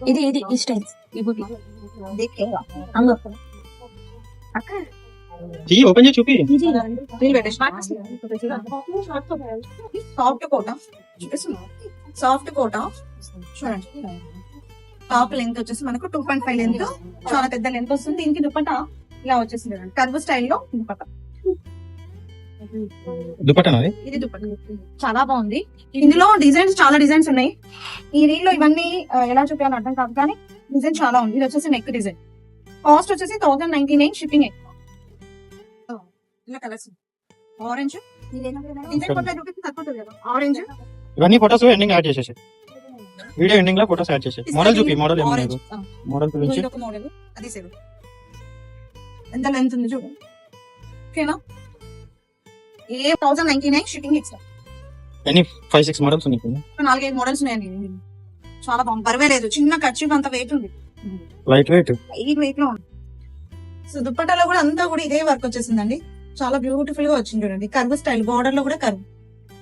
ఇది ఇది ఈ స్టైల్ అక్క ఓపెన్ చేసి చూపి. సాఫ్ట్ కోట, సాఫ్ట్ కోట చూడండి. టాప్ లెంత్ వచ్చేసి మనకు 2.5 లెంత్, చాలా పెద్ద లెంత్ వస్తుంది. దీనికి దుపట్టా ఇలా వచ్చేసింది కర్వ్ స్టైల్లో దుపట్టా. దుపట్టా ఇది దుపట్టా చాలా బాగుంది. ఇందులో డిజైన్స్ చాలా డిజైన్స్ ఉన్నాయి. ఈ రీల్ లో ఇవన్నీ ఎలా చూపించాలో అర్థం కాదు, కానీ డిజైన్ చాలా ఉంది. ఇది వచ్చేసి నెక్ డిజైన్. కాస్ట్ వచ్చేసి 1099 షిప్పింగ్. ఇలా కలర్స్ ఆరెంజ్, ఆరెంజ్. ఇవన్నీ ఫోటోస్ ఎండింగ్ యాడ్ చేసేసి, వీడియో ఎండింగ్ లో ఫోటోస్ యాడ్ చేసేసి. మోడల్ చూపి, మోడల్ ఏం లేదు, మోడల్ గురించి. మోడల్ అది సేవ్ ఎంత లెంత్ ఉంది చూడు. ఓకేనా? ఏ 1099 షిప్పింగ్ ఎక్స్ట్రా. ఎన్ని 5-6 మోడల్స్ ఉన్నాయి, 4-5 మోడల్స్ ఉన్నాయండి. చాలా బాగుంది, పర్వాలేదు. చిన్న ఖర్చు అంత వెయిట్ ఉంది, లైట్ వెయిట్, ఈ వెయిట్ లో ఉంది. సో దుప్పట్టాలో కూడా అంతా కూడా ఇదే వర్క్ వచ్చేసిందండి. చాలా బ్యూటిఫుల్ గా వచ్చింది చూడండి. కర్వ్ స్టైల్, బార్డర్ లో కూడా కర్వ్.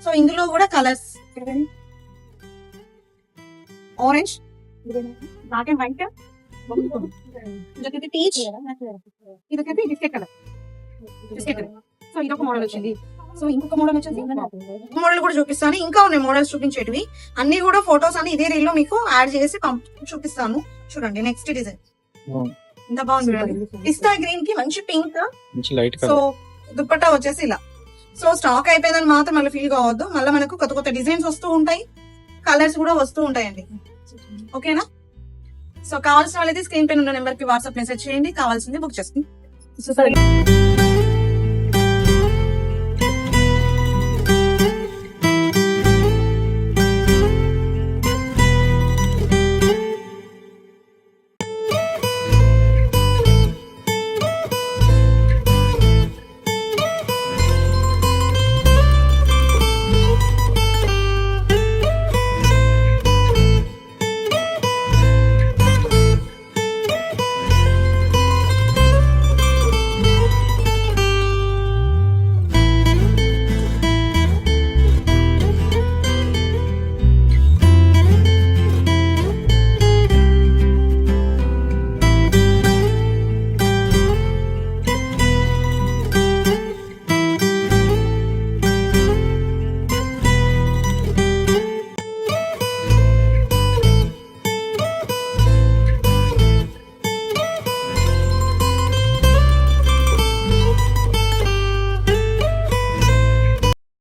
సో ఇందులో కూడా colours orange, black and white, ఇదొకటి పీచ్, ఇదొకటి biscuit colour. Biscuit colour. So ఇదొక మోడల్ వచ్చింది. సో ఇంకొక మోడల్ వచ్చేసి మోడల్ కూడా చూపిస్తాను. ఇంకా ఉన్నాయి మోడల్స్ చూపించేటివి. అన్ని కూడా ఫొటోస్ అన్ని ఇదే రీల్ లో మీకు యాడ్ చేసి చూపిస్తాను. చూడండి నెక్స్ట్ డిజైన్ ఎంత బాగుంది చూడండి. పిస్తా గ్రీన్ కి మంచి పింక్. సో దుప్పట్టా వచ్చేసి ఇలా. సో స్టాక్ అయిపోయిందని మాత్రం మళ్ళీ ఫీల్ కావద్దు. మళ్ళీ మనకు కొత్త కొత్త డిజైన్స్ వస్తూ ఉంటాయి, కలర్స్ కూడా వస్తూ ఉంటాయండి. ఓకేనా? సో కావాల్సిన వాళ్ళైతే స్క్రీన్ పైన ఉన్న నెంబర్ కి వాట్సాప్ మెసేజ్ చేయండి. కావాల్సింది బుక్ చేసుకోండి.